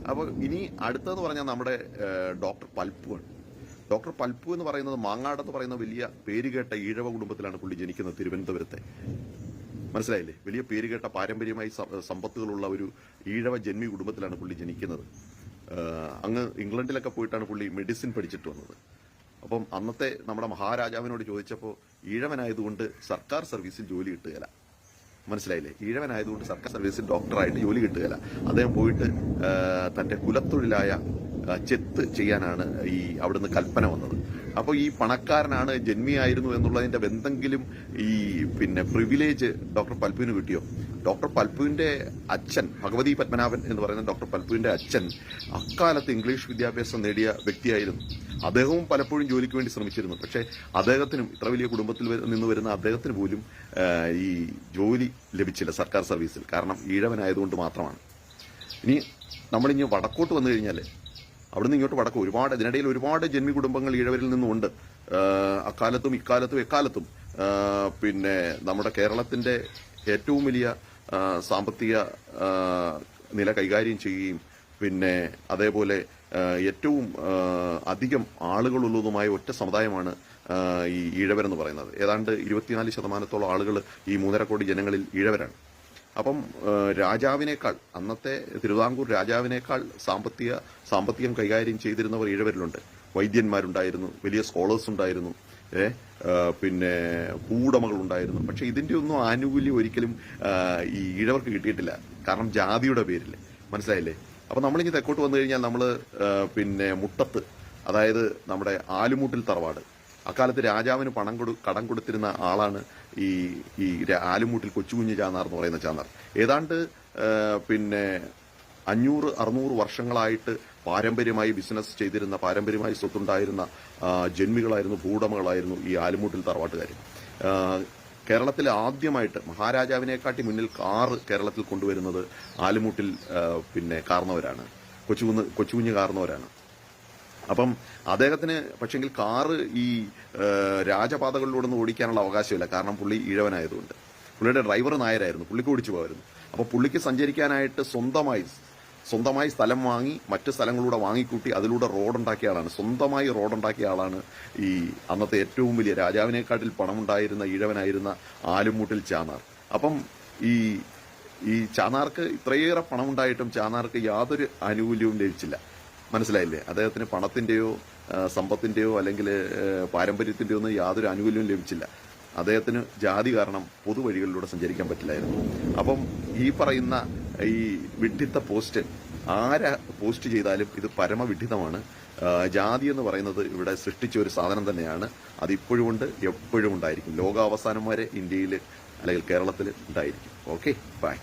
അപ്പോൾ ഇനി അടുത്തതെന്ന് പറഞ്ഞാൽ നമ്മുടെ ഡോക്ടർ പൽപ്പുവാണ്. ഡോക്ടർ പൽപ്പു എന്ന് പറയുന്നത് മാങ്ങാടെന്ന് പറയുന്ന വലിയ പേരുകേട്ട ഈഴവ കുടുംബത്തിലാണ് പുള്ളി ജനിക്കുന്നത്, തിരുവനന്തപുരത്തെ. മനസ്സിലായില്ലേ? വലിയ പേരുകേട്ട പാരമ്പര്യമായി സമ്പത്തുകളുള്ള ഒരു ഈഴവ ജന്മി കുടുംബത്തിലാണ് പുള്ളി ജനിക്കുന്നത്. അങ്ങ് ഇംഗ്ലണ്ടിലൊക്കെ പോയിട്ടാണ് പുള്ളി മെഡിസിൻ പഠിച്ചിട്ട് വന്നത്. അപ്പം അന്നത്തെ നമ്മുടെ മഹാരാജാവിനോട് ചോദിച്ചപ്പോൾ ഈഴവനായതുകൊണ്ട് സർക്കാർ സർവീസിൽ ജോലി കിട്ടുകയില്ല. മനസ്സിലായില്ലേ? ഈഴവനായതുകൊണ്ട് സർക്കാർ സർവീസിൽ ഡോക്ടറായിട്ട് ജോലി കിട്ടുകയില്ല. അദ്ദേഹം പോയിട്ട് തന്റെ കുലത്തൊഴിലായ ചെത്ത് ചെയ്യാനാണ് ഈ അവിടുന്ന് കൽപ്പന വന്നത്. അപ്പോൾ ഈ പണക്കാരനാണ്, ജന്മിയായിരുന്നു എന്നുള്ളതിന്റെ എന്തെങ്കിലും ഈ പ്രിവിലേജ് ഡോക്ടർ പൽപ്പുവിന് കിട്ടിയോ? ഡോക്ടർ പൽപ്പുവിന്റെ അച്ഛൻ, ഭഗവതി പത്മനാഭൻ എന്ന് പറയുന്ന ഡോക്ടർ പൽപ്പുവിന്റെ അച്ഛൻ അക്കാലത്ത് ഇംഗ്ലീഷ് വിദ്യാഭ്യാസം നേടിയ വ്യക്തിയായിരുന്നു. അദ്ദേഹവും പലപ്പോഴും ജോലിക്ക് വേണ്ടി ശ്രമിച്ചിരുന്നു. പക്ഷേ അദ്ദേഹത്തിനും, ഇത്ര വലിയ കുടുംബത്തിൽ നിന്ന് വരുന്ന അദ്ദേഹത്തിന് പോലും ഈ ജോലി ലഭിച്ചില്ല സർക്കാർ സർവീസിൽ. കാരണം ഈഴവനായതുകൊണ്ട് മാത്രമാണ്. ഇനി നമ്മളിനി വടക്കോട്ട് വന്നു കഴിഞ്ഞാൽ അവിടുന്ന് ഇങ്ങോട്ട് വടക്ക് ഇതിനിടയിൽ ഒരുപാട് ജന്മി കുടുംബങ്ങൾ ഈഴവരിൽ നിന്നുമുണ്ട്. അക്കാലത്തും ഇക്കാലത്തും എക്കാലത്തും നമ്മുടെ കേരളത്തിന്റെ ഏറ്റവും വലിയ സാമ്പത്തിക നില കൈകാര്യം ചെയ്യുകയും അതേപോലെ ഏറ്റവും അധികം ആളുകളുള്ളതുമായ ഒറ്റ സമുദായമാണ് ഈ ഈഴവരെന്ന് പറയുന്നത്. ഏതാണ്ട് 24% ആളുകൾ ഈ 3.5 കോടി ജനങ്ങളിൽ ഈഴവരാണ്. അപ്പം രാജാവിനേക്കാൾ, അന്നത്തെ തിരുവിതാംകൂർ രാജാവിനേക്കാൾ സാമ്പത്തികം കൈകാര്യം ചെയ്തിരുന്നവർ ഈഴവരിലുണ്ട്. വൈദ്യന്മാരുണ്ടായിരുന്നു, വലിയ സ്കോളേഴ്സ് ഉണ്ടായിരുന്നു, ഭൂവുടമകൾ ഉണ്ടായിരുന്നു. പക്ഷെ ഇതിന്റെ ഒന്നും ആനുകൂല്യം ഒരിക്കലും ഈ ഈഴവർക്ക് കിട്ടിയിട്ടില്ല. കാരണം ജാതിയുടെ പേരിൽ. മനസ്സിലായില്ലേ? അപ്പൊ നമ്മളിനി തെക്കോട്ട് വന്നു കഴിഞ്ഞാൽ നമ്മള് മുട്ടത്ത്, അതായത് നമ്മുടെ ആലുമൂട്ടിൽ തറവാട്, അക്കാലത്ത് രാജാവിന് കടം കൊടുത്തിരുന്ന ആളാണ് ഈ ആലുമൂട്ടിൽ കൊച്ചുകുഞ്ഞ് ചാന്നാർ എന്ന് പറയുന്ന ചാന്നാർ. ഏതാണ്ട് 500-600 വർഷങ്ങളായിട്ട് പാരമ്പര്യമായി ബിസിനസ് ചെയ്തിരുന്ന, പാരമ്പര്യമായി സ്വത്തുണ്ടായിരുന്ന ജന്മികളായിരുന്നു, ഭൂവുടമകളായിരുന്നു ഈ ആലുമൂട്ടിൽ തറവാട്ടുകാർ. കേരളത്തിൽ ആദ്യമായിട്ട് മഹാരാജാവിനെക്കാട്ടി മുന്നിൽ കാറ് കേരളത്തിൽ കൊണ്ടുവരുന്നത് ആലുമൂട്ടിൽ കാർന്നവരാണ്, കൊച്ചുകുഞ്ഞ് കാർന്നവരാണ്. അപ്പം അദ്ദേഹത്തിന് പക്ഷെങ്കിൽ കാറ് ഈ രാജപാതകളിലൂടെ ഒന്നും ഓടിക്കാനുള്ള അവകാശമില്ല. കാരണം പുള്ളി ഈഴവനായതുകൊണ്ട്. പുള്ളിയുടെ ഡ്രൈവർ നായരായിരുന്നു, പുള്ളിക്ക് ഓടിച്ചു പോകായിരുന്നു. അപ്പോൾ പുള്ളിക്ക് സഞ്ചരിക്കാനായിട്ട് സ്വന്തമായി സ്ഥലം വാങ്ങി, മറ്റ് സ്ഥലങ്ങളിലൂടെ വാങ്ങിക്കൂട്ടി അതിലൂടെ റോഡുണ്ടാക്കിയ ആളാണ്, സ്വന്തമായി റോഡുണ്ടാക്കിയ ആളാണ് ഈ അന്നത്തെ ഏറ്റവും വലിയ രാജാവിനെക്കാട്ടിൽ പണമുണ്ടായിരുന്ന ഈഴവനായിരുന്ന ആലുമൂട്ടിൽ ചാന്നാർ. അപ്പം ഈ ചാന്നാർക്ക് ഇത്രയേറെ പണമുണ്ടായിട്ടും ചാന്നാർക്ക് യാതൊരു ആനുകൂല്യവും ലഭിച്ചില്ല. മനസ്സിലായില്ലേ? അദ്ദേഹത്തിന് പണത്തിന്റെയോ സമ്പത്തിന്റെയോ അല്ലെങ്കിൽ പാരമ്പര്യത്തിന്റെയോ ഒന്നും യാതൊരു ആനുകൂല്യവും ലഭിച്ചില്ല. അദ്ദേഹത്തിന് ജാതി കാരണം പൊതുവഴികളിലൂടെ സഞ്ചരിക്കാൻ പറ്റില്ലായിരുന്നു. അപ്പം ഈ പറയുന്ന ഈ വിഡ്ഢിത്ത പോസ്റ്റ് പോസ്റ്റ് ചെയ്താലും ഇത് പരമവിഡ്ഢിതമാണ്. ജാതി എന്ന് പറയുന്നത് ഇവിടെ സൃഷ്ടിച്ച ഒരു സാധനം തന്നെയാണ്. അതിപ്പോഴും ഉണ്ട്, എപ്പോഴും ഉണ്ടായിരിക്കും. ലോകാവസാനം വരെ ഇന്ത്യയിൽ അല്ലെങ്കിൽ കേരളത്തിൽ ഉണ്ടായിരിക്കും. Okay, by.